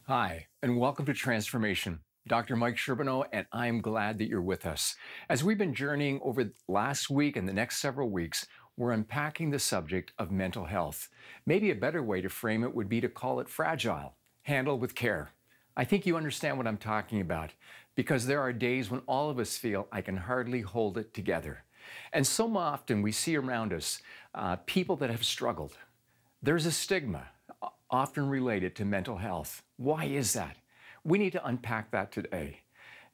Hi, and welcome to Transformation. Dr. Mike Sherbino, and I'm glad that you're with us. As we've been journeying over last week and the next several weeks, we're unpacking the subject of mental health. Maybe a better way to frame it would be to call it fragile, handled with care. I think you understand what I'm talking about, because there are days when all of us feel I can hardly hold it together. And so often we see around us people that have struggled. There's a stigma, often related to mental health. Why is that? We need to unpack that today.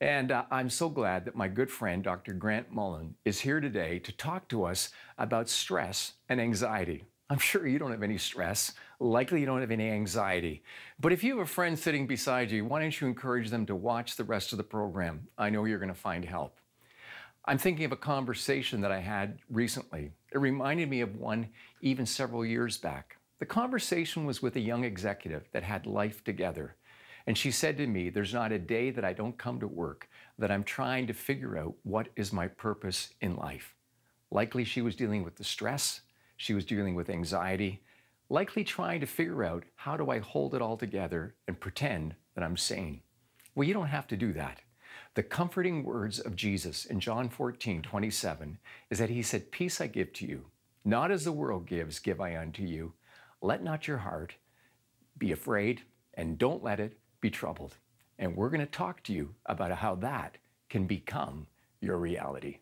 And I'm so glad that my good friend, Dr. Grant Mullen, is here today to talk to us about stress and anxiety. I'm sure you don't have any stress. Likely you don't have any anxiety. But if you have a friend sitting beside you, why don't you encourage them to watch the rest of the program? I know you're going to find help. I'm thinking of a conversation that I had recently. It reminded me of one even several years back. The conversation was with a young executive that had life together. And she said to me, there's not a day that I don't come to work that I'm trying to figure out what is my purpose in life. Likely she was dealing with the stress, she was dealing with anxiety, likely trying to figure out how do I hold it all together and pretend that I'm sane. Well, you don't have to do that. The comforting words of Jesus in John 14:27 is that he said, peace I give to you, not as the world gives, give I unto you. Let not your heart be afraid, and don't let it be troubled. And we're going to talk to you about how that can become your reality.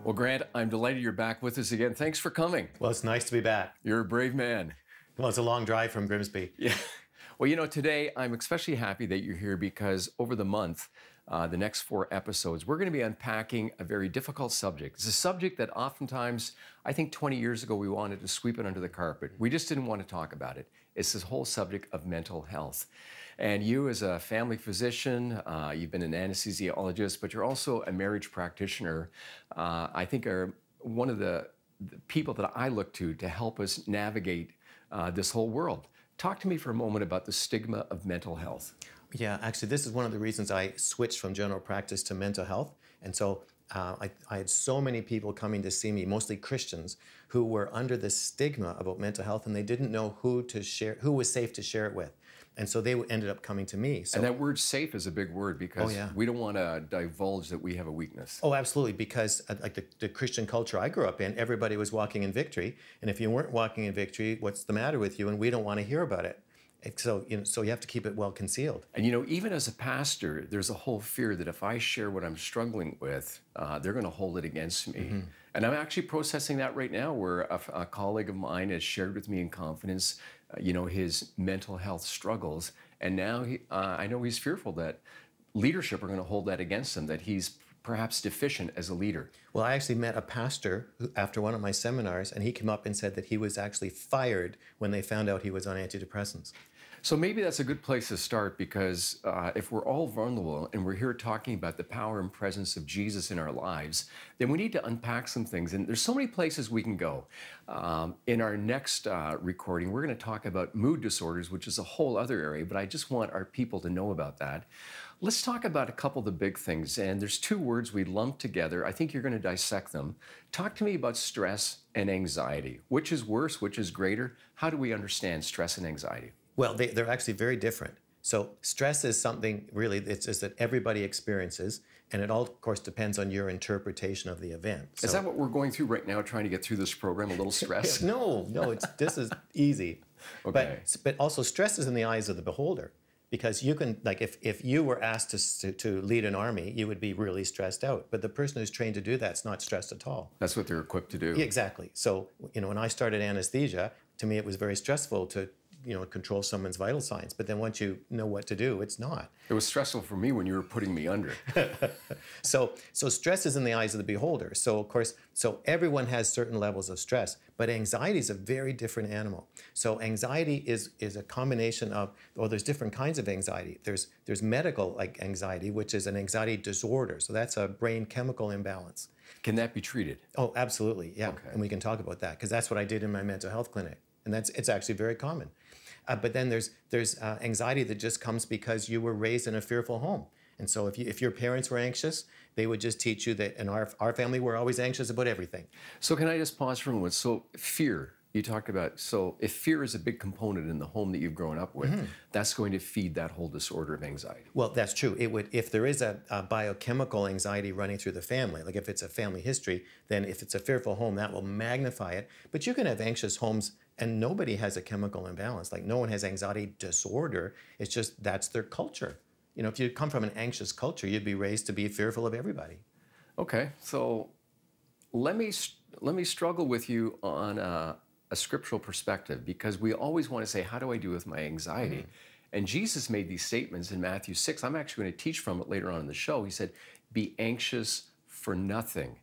Well, Grant, I'm delighted you're back with us again. Thanks for coming. Well, it's nice to be back. You're a brave man. Well, it's a long drive from Grimsby. Yeah. Well, you know, today I'm especially happy that you're here because over the month, the next 4 episodes, we're going to be unpacking a very difficult subject. It's a subject that oftentimes, I think 20 years ago, we wanted to sweep it under the carpet. We just didn't want to talk about it. It's this whole subject of mental health. And you as a family physician, you've been an anesthesiologist, but you're also a marriage practitioner, I think are one of the people that I look to help us navigate this whole world. Talk to me for a moment about the stigma of mental health. Yeah, actually, this is one of the reasons I switched from general practice to mental health. And so I had so many people coming to see me, mostly Christians, who were under the stigma about mental health, and they didn't know who was safe to share it with. And so they ended up coming to me. So, and that word safe is a big word because we don't want to divulge that we have a weakness. Oh, absolutely, because like the Christian culture I grew up in, everybody was walking in victory. And if you weren't walking in victory, what's the matter with you? And we don't want to hear about it. So, so you have to keep it well concealed. And you know, even as a pastor, there's a whole fear that if I share what I'm struggling with, they're going to hold it against me. Mm-hmm. And I'm actually processing that right now, where a colleague of mine has shared with me in confidence, his mental health struggles. And now I know he's fearful that leadership are going to hold that against him, that he's perhaps deficient as a leader. Well, I actually met a pastor after one of my seminars, and he came up and said that he was actually fired when they found out he was on antidepressants. So maybe that's a good place to start, because if we're all vulnerable and we're here talking about the power and presence of Jesus in our lives, then we need to unpack some things. And there's so many places we can go. In our next recording, we're going to talk about mood disorders, which is a whole other area, but I just want our people to know about that. Let's talk about a couple of the big things. And there's 2 words we lumped together. I think you're going to dissect them. Talk to me about stress and anxiety. Which is worse? Which is greater? How do we understand stress and anxiety? Well, they're actually very different. So stress is something really is that everybody experiences, and it all, of course, depends on your interpretation of the event. Is that what we're going through right now, trying to get through this program, a little stress? No, this is easy. Okay. But also stress is in the eyes of the beholder, because you can, like if you were asked to lead an army, you would be really stressed out. But the person who's trained to do that's not stressed at all. That's what they're equipped to do. Yeah, exactly. So, when I started anesthesia, to me it was very stressful to control someone's vital signs. But then once you know what to do, it's not. It was stressful for me when you were putting me under. So stress is in the eyes of the beholder. So of course, everyone has certain levels of stress, but anxiety is a very different animal. So anxiety is a combination of, there's different kinds of anxiety. There's medical like anxiety, which is an anxiety disorder. So that's a brain chemical imbalance. Can that be treated? Oh, absolutely, yeah. Okay. And we can talk about that, because that's what I did in my mental health clinic. And it's actually very common. But then there's anxiety that just comes because you were raised in a fearful home. And so if your parents were anxious, they would just teach you that in our family, we're always anxious about everything. So can I just pause for a moment? So fear, you talked about, so if fear is a big component in the home that you've grown up with, that's going to feed that whole disorder of anxiety. Well, that's true. It would, if there is a biochemical anxiety running through the family, like if it's a family history, then if it's a fearful home, that will magnify it. But you can have anxious homes and nobody has a chemical imbalance. Like no one has anxiety disorder. It's just that's their culture. You know, if you come from an anxious culture, you'd be raised to be fearful of everybody. Okay, so let me struggle with you on a scriptural perspective, because we always want to say, how do I do with my anxiety? And Jesus made these statements in Matthew 6. I'm actually going to teach from it later on in the show. He said, be anxious for nothing.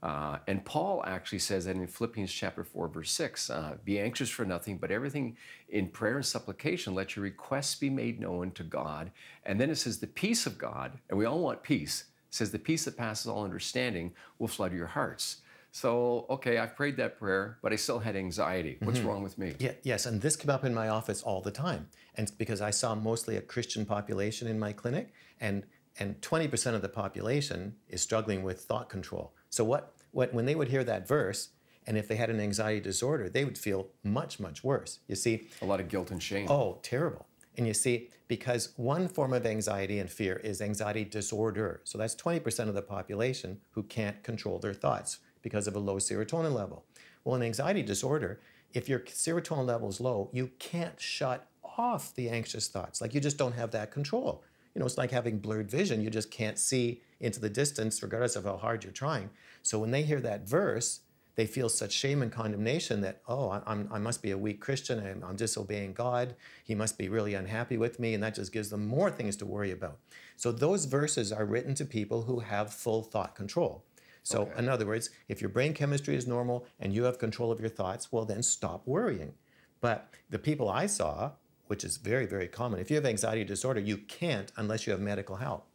And Paul actually says that in Philippians chapter 4, verse 6, be anxious for nothing, but everything in prayer and supplication, let your requests be made known to God. And then it says the peace of God, and we all want peace, it says the peace that passes all understanding will flood your hearts. So, okay, I've prayed that prayer, but I still had anxiety. What's wrong with me? Yeah, yes, and this came up in my office all the time. And it's because I saw mostly a Christian population in my clinic, and 20% of the population is struggling with thought control. So when they would hear that verse, and if they had an anxiety disorder, they would feel much, much worse. You see? A lot of guilt and shame. Oh, terrible. And you see, because one form of anxiety and fear is anxiety disorder. So that's 20% of the population who can't control their thoughts because of a low serotonin level. Well, in anxiety disorder, if your serotonin level is low, you can't shut off the anxious thoughts. Like you just don't have that control. You know, it's like having blurred vision. You just can't see into the distance regardless of how hard you're trying. So when they hear that verse, they feel such shame and condemnation that, oh, I must be a weak Christian. I'm disobeying God. He must be really unhappy with me. And that just gives them more things to worry about. So those verses are written to people who have full thought control. So in other words, if your brain chemistry is normal and you have control of your thoughts, well, then stop worrying. But the people I saw, which is very, very common, if you have anxiety disorder, you can't unless you have medical help.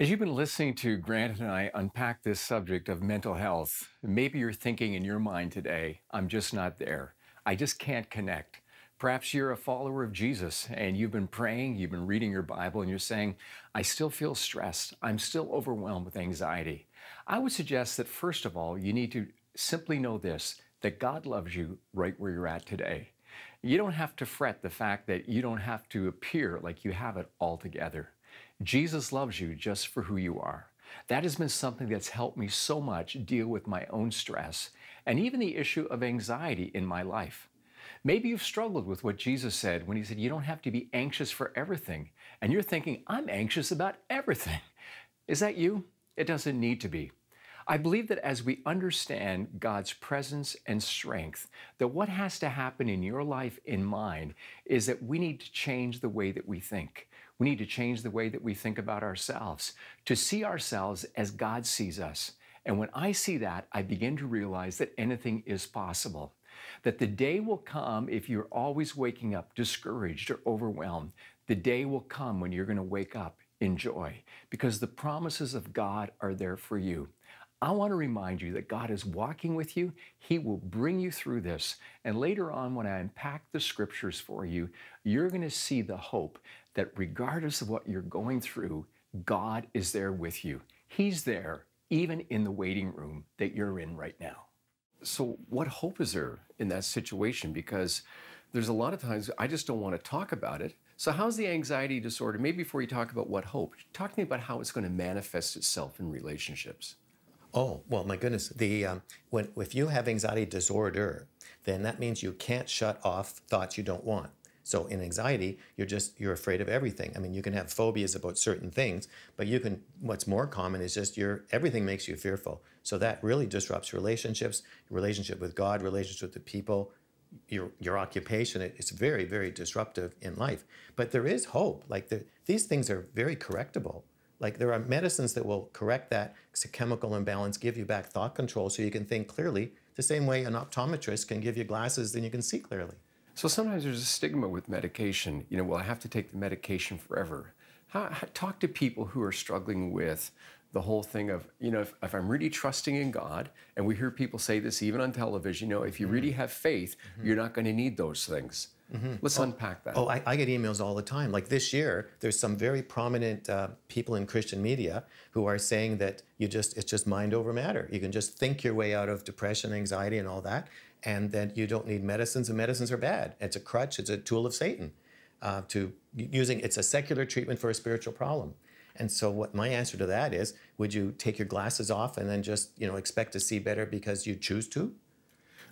As you've been listening to Grant and I unpack this subject of mental health, maybe you're thinking in your mind today, I'm just not there. I just can't connect. Perhaps you're a follower of Jesus and you've been praying, you've been reading your Bible, and you're saying, I still feel stressed. I'm still overwhelmed with anxiety. I would suggest that first of all, you need to simply know this, that God loves you right where you're at today. You don't have to fret the fact that you don't have to appear like you have it all together. Jesus loves you just for who you are. That has been something that's helped me so much deal with my own stress and even the issue of anxiety in my life. Maybe you've struggled with what Jesus said when he said you don't have to be anxious for everything, and you're thinking, I'm anxious about everything. Is that you? It doesn't need to be. I believe that as we understand God's presence and strength, that what has to happen in your life, in mine, is that we need to change the way that we think. We need to change the way that we think about ourselves, to see ourselves as God sees us. And when I see that, I begin to realize that anything is possible. That the day will come, if you're always waking up discouraged or overwhelmed, the day will come when you're going to wake up in joy, because the promises of God are there for you. I want to remind you that God is walking with you. He will bring you through this. And later on, when I unpack the scriptures for you, you're going to see the hope that regardless of what you're going through, God is there with you. He's there, even in the waiting room that you're in right now. So what hope is there in that situation? Because there's a lot of times I just don't want to talk about it. So how's the anxiety disorder? Maybe before you talk about what hope, talk to me about how it's going to manifest itself in relationships. Oh, well, my goodness. If you have anxiety disorder, then that means you can't shut off thoughts you don't want. So in anxiety, you're afraid of everything. I mean, you can have phobias about certain things, but what's more common is just everything makes you fearful. So that really disrupts relationships, relationship with God, relationships with the people, your occupation. It's very, very disruptive in life. But there is hope. Like these things are very correctable. Like there are medicines that will correct that chemical imbalance, give you back thought control so you can think clearly, the same way an optometrist can give you glasses, then you can see clearly. So sometimes there's a stigma with medication. Well, I have to take the medication forever. Talk to people who are struggling with the whole thing of, if I'm really trusting in God, and we hear people say this even on television, if you really have faith, you're not going to need those things. Let's unpack that. Oh, I get emails all the time. Like this year, there's some very prominent people in Christian media who are saying that it's just mind over matter. You can just think your way out of depression, anxiety, and all that, and that you don't need medicines, and medicines are bad. It's a crutch. It's a tool of Satan. It's a secular treatment for a spiritual problem. And so what my answer to that is, would you take your glasses off and then just, expect to see better because you choose to?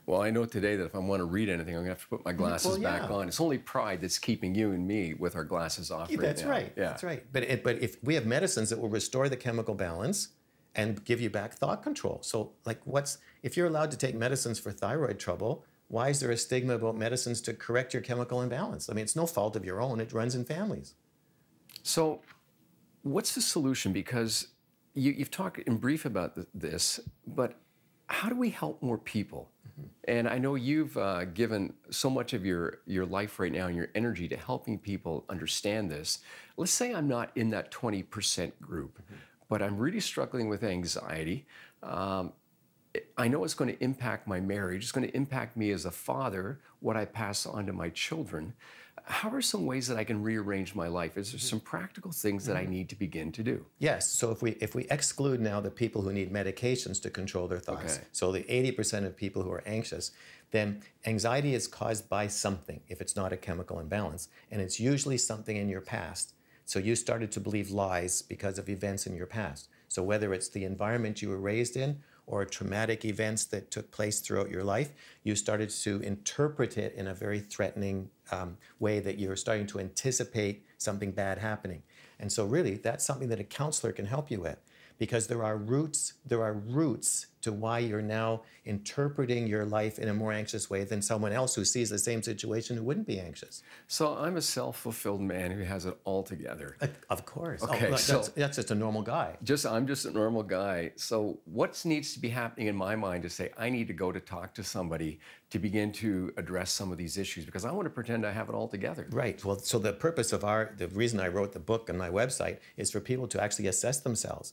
Well, I know today that if I want to read anything, I'm going to have to put my glasses back on. It's only pride that's keeping you and me with our glasses off right That's now. right. Yeah. That's right. But if we have medicines that will restore the chemical balance and give you back thought control. So if you're allowed to take medicines for thyroid trouble, why is there a stigma about medicines to correct your chemical imbalance? I mean, it's no fault of your own. It runs in families. So what's the solution? Because you've talked in brief about this, but how do we help more people? And I know you've given so much of your life right now and your energy to helping people understand this. Let's say I'm not in that 20% group, but I'm really struggling with anxiety. I know it's going to impact my marriage. It's going to impact me as a father, what I pass on to my children. How are some ways that I can rearrange my life? Is there some practical things that I need to begin to do? Yes. So if we exclude now the people who need medications to control their thoughts, so the 80% of people who are anxious, then anxiety is caused by something, if it's not a chemical imbalance, and it's usually something in your past. So you started to believe lies because of events in your past. So whether it's the environment you were raised in or traumatic events that took place throughout your life, you started to interpret it in a very threatening way, that you're starting to anticipate something bad happening. And so really, that's something that a counselor can help you with, because there are roots to why you're now interpreting your life in a more anxious way than someone else who sees the same situation who wouldn't be anxious. So I'm a self-fulfilled man who has it all together. Of course. Okay, that's just a normal guy. I'm just a normal guy. So what needs to be happening in my mind to say I need to go to talk to somebody to begin to address some of these issues, because I want to pretend I have it all together. Right. Well, so the purpose of the reason I wrote the book on my website is for people to actually assess themselves.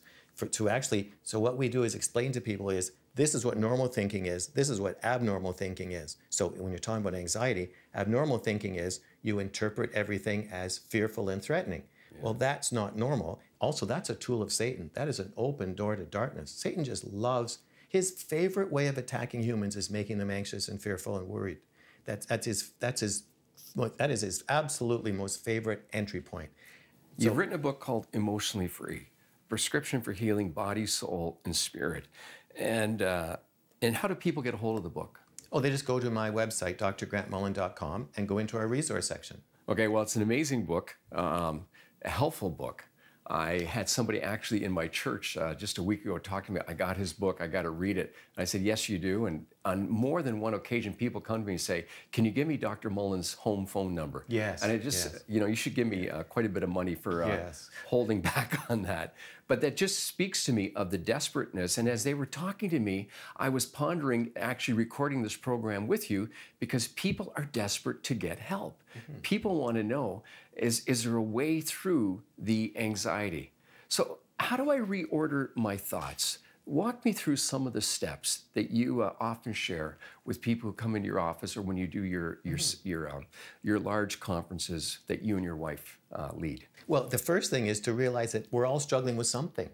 So what we do is explain to people is, this is what normal thinking is, this is what abnormal thinking is. So when you're talking about anxiety, abnormal thinking is you interpret everything as fearful and threatening. Yeah. Well, that's not normal. Also, that's a tool of Satan. That is an open door to darkness. Satan just loves, his favorite way of attacking humans is making them anxious and fearful and worried. That is his absolutely most favorite entry point. You've written a book called Emotionally Free: Prescription for Healing Body, Soul, and Spirit. And how do people get a hold of the book? Oh, they just go to my website, drgrantmullen.com, and go into our resource section. Okay, well, it's an amazing book, a helpful book. I had somebody actually in my church just a week ago talking to me. I got his book, I got to read it. And I said, yes, you do. And on more than one occasion, people come to me and say, can you give me Dr. Mullen's home phone number? Yes. And I just, you should give me quite a bit of money for holding back on that. But that just speaks to me of the desperateness. And as they were talking to me, I was pondering actually recording this program with you, because people are desperate to get help. Mm-hmm. People want to know, is there a way through the anxiety? So how do I reorder my thoughts? Walk me through some of the steps that you often share with people who come into your office, or when you do your large conferences that you and your wife lead. Well, the first thing is to realize that we're all struggling with something.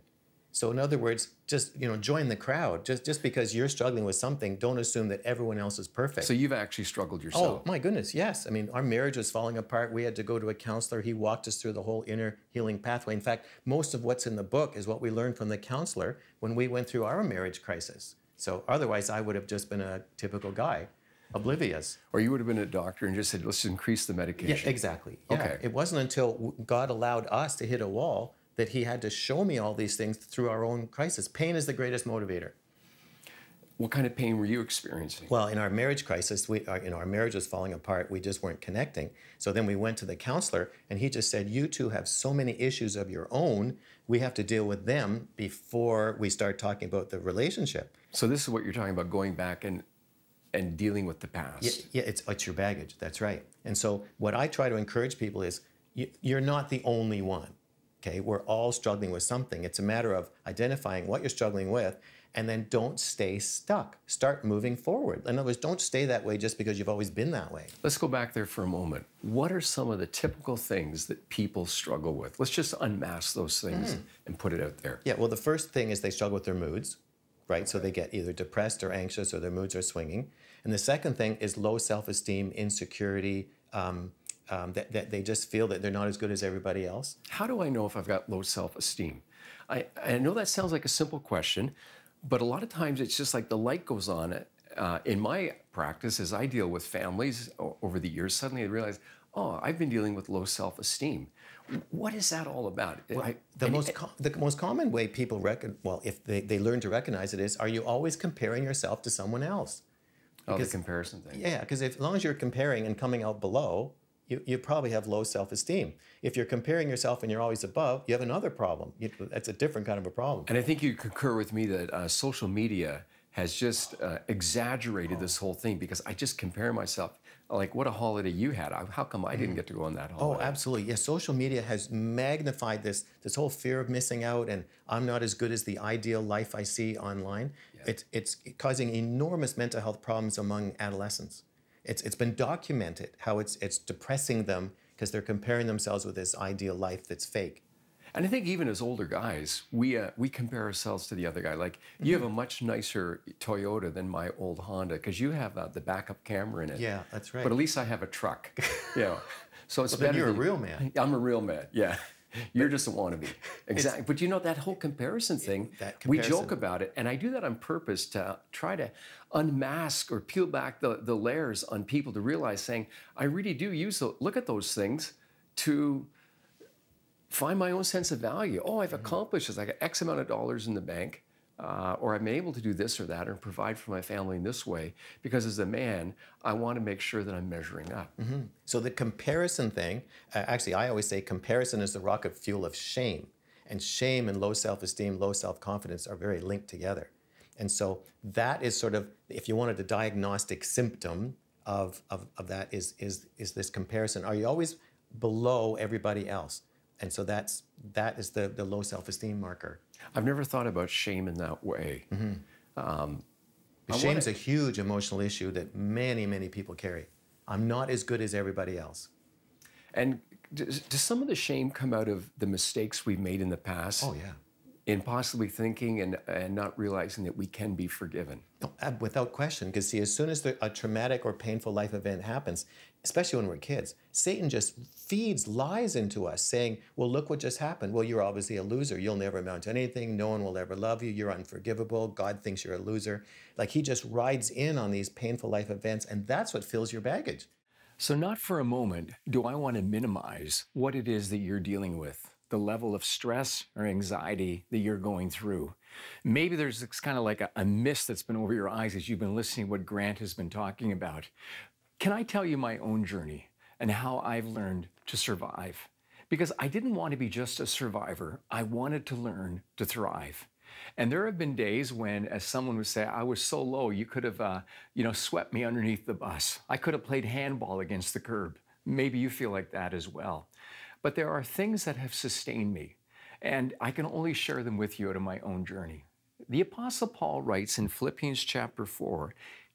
So in other words, just join the crowd. Just because you're struggling with something, don't assume that everyone else is perfect. So you've actually struggled yourself. Oh my goodness, yes. I mean, our marriage was falling apart. We had to go to a counselor. He walked us through the whole inner healing pathway. In fact, most of what's in the book is what we learned from the counselor when we went through our marriage crisis. So otherwise, I would have just been a typical guy, oblivious. Or you would have been a doctor and just said, let's increase the medication. Yeah, exactly. Yeah. Okay. It wasn't until God allowed us to hit a wall that he had to show me all these things through our own crisis. Pain is the greatest motivator. What kind of pain were you experiencing? Well, in our marriage crisis, our marriage was falling apart. We just weren't connecting. So then we went to the counselor, and he just said, you two have so many issues of your own. We have to deal with them before we start talking about the relationship. So this is what you're talking about, going back and dealing with the past. Yeah, it's your baggage. That's right. And so what I try to encourage people is, you're not the only one. Okay, we're all struggling with something. It's a matter of identifying what you're struggling with and then don't stay stuck. Start moving forward. In other words, don't stay that way just because you've always been that way. Let's go back there for a moment. What are some of the typical things that people struggle with? Let's just unmask those things and put it out there. Yeah, well, the first thing is they struggle with their moods, right? So they get either depressed or anxious, or their moods are swinging. And the second thing is low self-esteem, insecurity, that they just feel that they're not as good as everybody else. How do I know if I've got low self-esteem? I know that sounds like a simple question, but a lot of times it's just like the light goes on. In my practice, as I deal with families over the years, suddenly I realize, oh, I've been dealing with low self-esteem. What is that all about? Well, the most common way people if they learn to recognize it is, are you always comparing yourself to someone else? Because, the comparison thing. Yeah, because as long as you're comparing and coming out below, you probably have low self-esteem. If you're comparing yourself and you're always above, you have another problem. That's a different kind of a problem. And I think you concur with me that social media has just exaggerated this whole thing, because I just compare myself. Like, what a holiday you had. How come I didn't get to go on that holiday? Oh, absolutely. Yeah, social media has magnified this whole fear of missing out, and I'm not as good as the ideal life I see online. Yeah. It's causing enormous mental health problems among adolescents. It's been documented how it's depressing them because they're comparing themselves with this ideal life that's fake. And I think even as older guys, we compare ourselves to the other guy. Like, you have a much nicer Toyota than my old Honda, because you have the backup camera in it. Yeah, that's right. But at least I have a truck. So it's well, better. Then you're a real man. I'm a real man. Yeah. You're just a wannabe. Exactly. But you know, that whole comparison thing, we joke about it. And I do that on purpose to try to unmask or peel back the layers on people to realize, saying, I really do look at those things to find my own sense of value. Oh, I've accomplished this. I got X amount of dollars in the bank, or I'm able to do this or that, or provide for my family in this way, because as a man, I want to make sure that I'm measuring up. So the comparison thing, actually, I always say comparison is the rocket fuel of shame. And shame and low self-esteem, low self-confidence are very linked together. And so that is sort of, if you wanted a diagnostic symptom of that, is this comparison. Are you always below everybody else? And so that is the low self-esteem marker. I've never thought about shame in that way. Shame's a huge emotional issue that many, many people carry. I'm not as good as everybody else. And does some of the shame come out of the mistakes we've made in the past? Oh, yeah. In possibly thinking and not realizing that we can be forgiven? No, without question, because see, as soon as a traumatic or painful life event happens, especially when we're kids, Satan just feeds lies into us, saying, well, look what just happened. Well, you're obviously a loser. You'll never amount to anything. No one will ever love you. You're unforgivable. God thinks you're a loser. Like, he just rides in on these painful life events, and that's what fills your baggage. So not for a moment do I want to minimize what it is that you're dealing with, the level of stress or anxiety that you're going through. Maybe there's kind of like a mist that's been over your eyes as you've been listening to what Grant has been talking about. Can I tell you my own journey and how I've learned to survive? Because I didn't want to be just a survivor. I wanted to learn to thrive. And there have been days when, as someone would say, I was so low, you could have, swept me underneath the bus. I could have played handball against the curb. Maybe you feel like that as well. But there are things that have sustained me, and I can only share them with you out of my own journey. The Apostle Paul writes in Philippians chapter 4,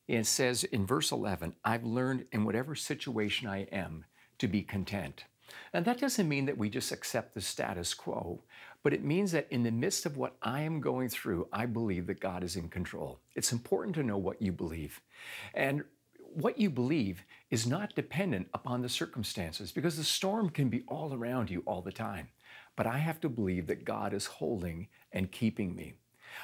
it says in verse 11, I've learned in whatever situation I am to be content. And that doesn't mean that we just accept the status quo, but it means that in the midst of what I am going through, I believe that God is in control. It's important to know what you believe. And what you believe is not dependent upon the circumstances, because the storm can be all around you all the time. But I have to believe that God is holding and keeping me.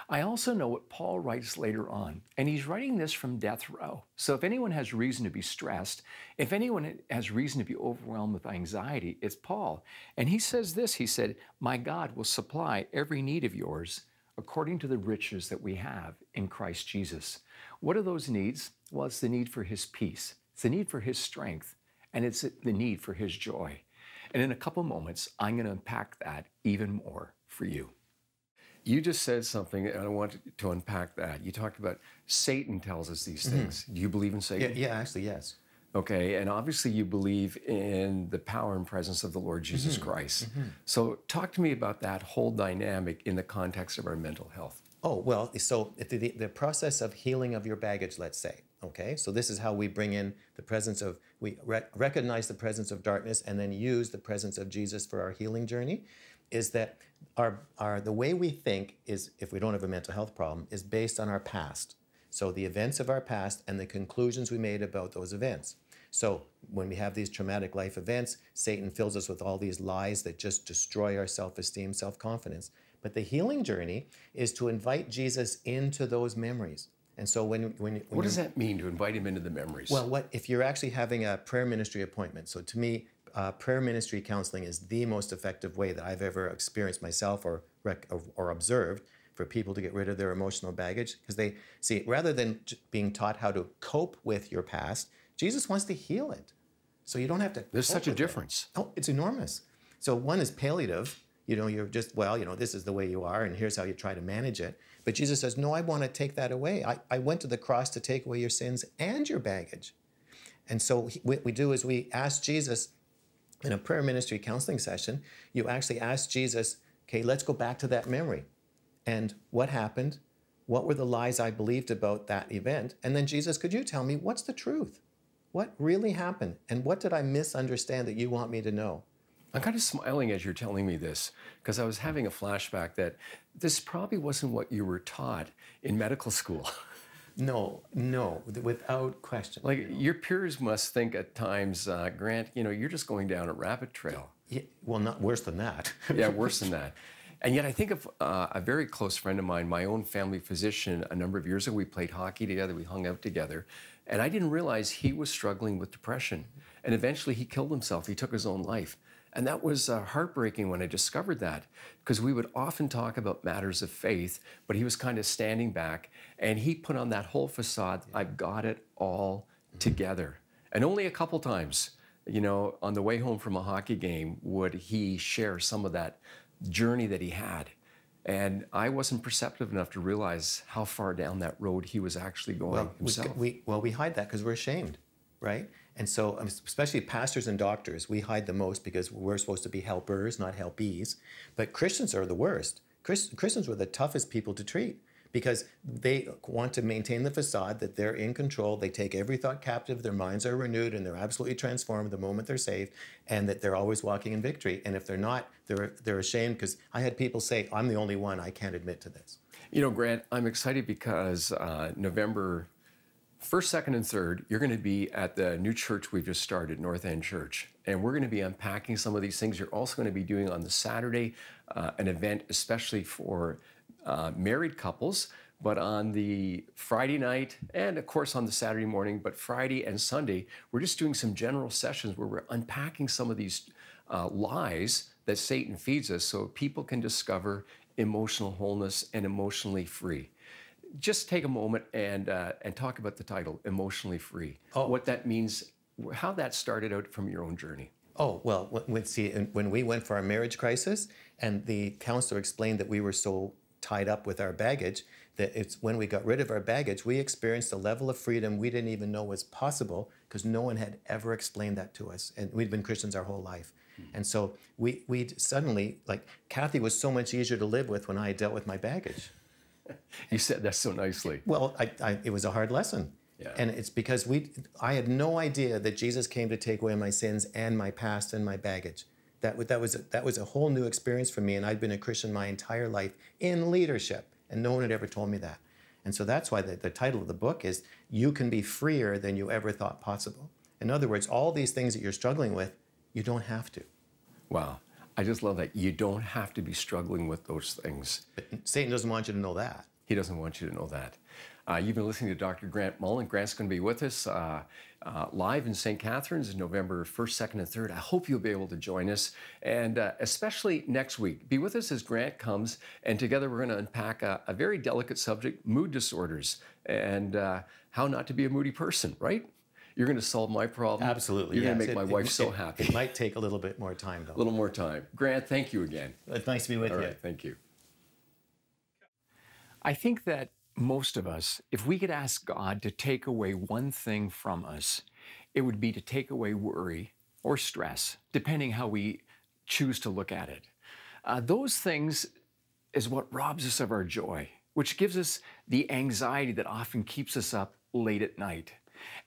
I also know what Paul writes later on, and he's writing this from death row. So if anyone has reason to be stressed, if anyone has reason to be overwhelmed with anxiety, it's Paul. And he says this, he said, my God will supply every need of yours according to the riches that we have in Christ Jesus. What are those needs? Well, it's the need for his peace. It's the need for his strength, and it's the need for his joy. And in a couple moments, I'm going to unpack that even more for you. You just said something, and I want to unpack that. You talked about Satan tells us these things. Do you believe in Satan? Yeah, actually, yes. Okay, and obviously you believe in the power and presence of the Lord Jesus Christ. So talk to me about that whole dynamic in the context of our mental health. Oh, well, so the process of healing of your baggage, let's say, okay? So this is how we bring in the presence of, we recognize the presence of darkness and then use the presence of Jesus for our healing journey, is that the way we think is, if we don't have a mental health problem, is based on our past. So the events of our past and the conclusions we made about those events. So when we have these traumatic life events, Satan fills us with all these lies that just destroy our self-esteem, self-confidence. But the healing journey is to invite Jesus into those memories. And so what does that mean, to invite him into the memories? Well, if you're actually having a prayer ministry appointment, so to me, prayer ministry counseling is the most effective way that I've ever experienced myself or observed for people to get rid of their emotional baggage. Because they see, rather than being taught how to cope with your past, Jesus wants to heal it. So you don't have to. There's such a difference. Oh, it's enormous. So one is palliative. You're just, this is the way you are, and here's how you try to manage it. But Jesus says, no, I want to take that away. I went to the cross to take away your sins and your baggage. And so what we do is we ask Jesus, in a prayer ministry counseling session, you actually ask Jesus, okay, let's go back to that memory. And what happened? What were the lies I believed about that event? And then Jesus, could you tell me what's the truth? What really happened? And what did I misunderstand that you want me to know? I'm kind of smiling as you're telling me this, because I was having a flashback that this probably wasn't what you were taught in medical school. No, without question. Like, your peers must think at times, Grant, you're just going down a rabbit trail. Yeah, well, not worse than that. Yeah, worse than that. And yet I think of a very close friend of mine, my own family physician. A number of years ago, we played hockey together, we hung out together, and I didn't realize he was struggling with depression. And eventually he killed himself, he took his own life. And that was heartbreaking when I discovered that, because we would often talk about matters of faith, but he was kind of standing back, and he put on that whole facade, I've got it all together. And only a couple times, on the way home from a hockey game, would he share some of that journey that he had. And I wasn't perceptive enough to realize how far down that road he was actually going himself. We hide that because we're ashamed, right? And so, especially pastors and doctors, we hide the most because we're supposed to be helpers, not helpees. But Christians are the worst. Christians were the toughest people to treat because they want to maintain the facade that they're in control. They take every thought captive, their minds are renewed, and they're absolutely transformed the moment they're saved, and that they're always walking in victory. And if they're not, they're ashamed, because I had people say, I'm the only one, I can't admit to this. Grant, I'm excited because November 1st, 2nd, and 3rd, you're going to be at the new church we've just started, North End Church. And we're going to be unpacking some of these things. You're also going to be doing on the Saturday an event especially for married couples, but on the Friday night, and of course on the Saturday morning, but Friday and Sunday, we're just doing some general sessions where we're unpacking some of these lies that Satan feeds us so people can discover emotional wholeness and emotionally free. Just take a moment and talk about the title, Emotionally Free. Oh. What that means, how that started out from your own journey. Oh, well, when we went for our marriage crisis and the counselor explained that we were so tied up with our baggage, that it's when we got rid of our baggage, we experienced a level of freedom we didn't even know was possible because no one had ever explained that to us. And we'd been Christians our whole life. And so we suddenly, like, Kathy was so much easier to live with when I dealt with my baggage. You said that so nicely. Well, it was a hard lesson. Yeah. And it's because I had no idea that Jesus came to take away my sins and my past and my baggage. That was a whole new experience for me, and I'd been a Christian my entire life in leadership, and no one had ever told me that. And so that's why the title of the book is You Can Be Freer Than You Ever Thought Possible. In other words, all these things that you're struggling with, you don't have to. Wow. I just love that. You don't have to be struggling with those things. But Satan doesn't want you to know that. He doesn't want you to know that. You've been listening to Dr. Grant Mullen. Grant's going to be with us live in St. Catharines November 1st, 2nd, and 3rd. I hope you'll be able to join us, and especially next week. Be with us as Grant comes, and together we're going to unpack a very delicate subject, mood disorders, and how not to be a moody person, right? You're going to solve my problem. Absolutely. You're going to make my wife so happy. It might take a little bit more time, though. A little more time. Grant, thank you again. It's nice to be with you. All right, thank you. I think that most of us, if we could ask God to take away one thing from us, it would be to take away worry or stress, depending how we choose to look at it. Those things is what robs us of our joy. which gives us the anxiety that often keeps us up late at night.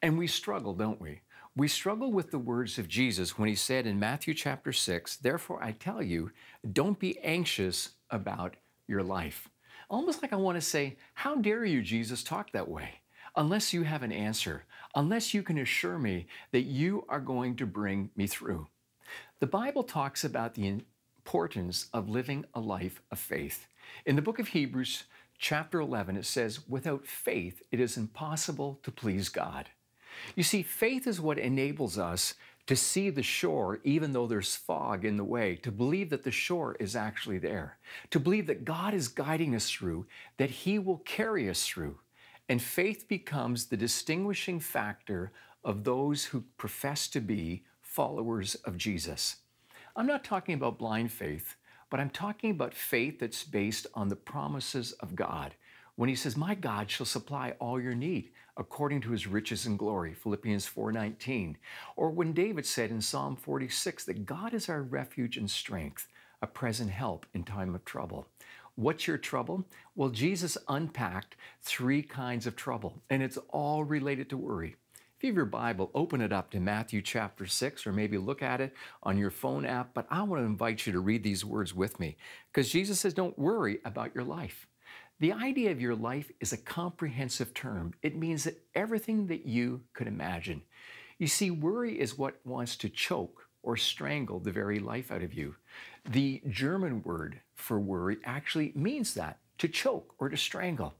And we struggle, don't we? We struggle with the words of Jesus when he said in Matthew chapter 6, "Therefore I tell you, don't be anxious about your life." Almost like I want to say, how dare you, Jesus, talk that way? Unless you have an answer, unless you can assure me that you are going to bring me through. The Bible talks about the importance of living a life of faith. In the book of Hebrews, chapter 11, it says, "Without faith, it is impossible to please God." You see, faith is what enables us to see the shore even though there's fog in the way, to believe that the shore is actually there, to believe that God is guiding us through, that He will carry us through. And faith becomes the distinguishing factor of those who profess to be followers of Jesus. I'm not talking about blind faith, but I'm talking about faith that's based on the promises of God. When He says, "My God shall supply all your need according to His riches and glory," Philippians 4:19. Or when David said in Psalm 46 that God is our refuge and strength, a present help in time of trouble. What's your trouble? Well, Jesus unpacked 3 kinds of trouble, and it's all related to worry. If you have your Bible, open it up to Matthew chapter 6, or maybe look at it on your phone app, but I want to invite you to read these words with me, because Jesus says, don't worry about your life. The idea of your life is a comprehensive term. It means that everything that you could imagine. You see, worry is what wants to choke or strangle the very life out of you. The German word for worry actually means that, to choke or to strangle.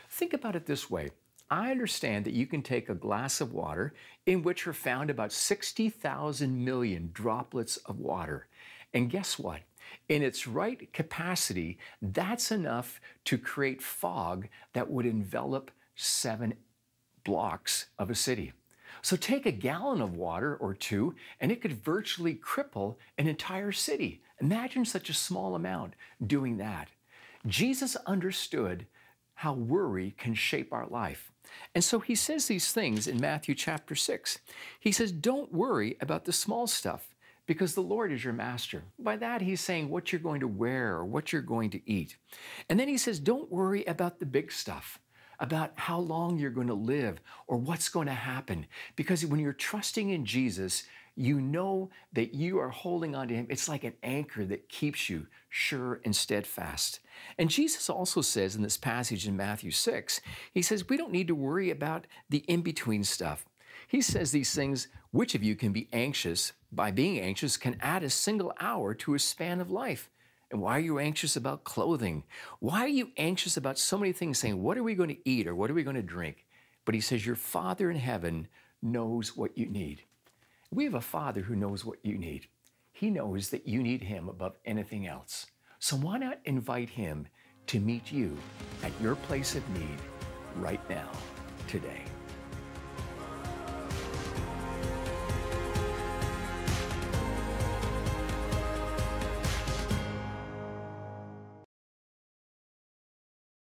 Think about it this way. I understand that you can take a glass of water in which are found about 60,000 million droplets of water. And guess what? In its right capacity, that's enough to create fog that would envelop 7 blocks of a city. So take a gallon of water or 2, and it could virtually cripple an entire city. Imagine such a small amount doing that. Jesus understood how worry can shape our life. And so he says these things in Matthew chapter 6. He says, don't worry about the small stuff, because the Lord is your master. By that, he's saying what you're going to wear or what you're going to eat. And then he says, don't worry about the big stuff, about how long you're going to live or what's going to happen. Because when you're trusting in Jesus, you know that you are holding on to Him. It's like an anchor that keeps you sure and steadfast. And Jesus also says in this passage in Matthew 6, he says, we don't need to worry about the in-between stuff. He says these things, which of you can be anxious, by being anxious, can add a single hour to a span of life? And why are you anxious about clothing? Why are you anxious about so many things, saying, what are we going to eat or what are we going to drink? But he says, your Father in heaven knows what you need. We have a Father who knows what you need. He knows that you need Him above anything else. So why not invite Him to meet you at your place of need right now, today?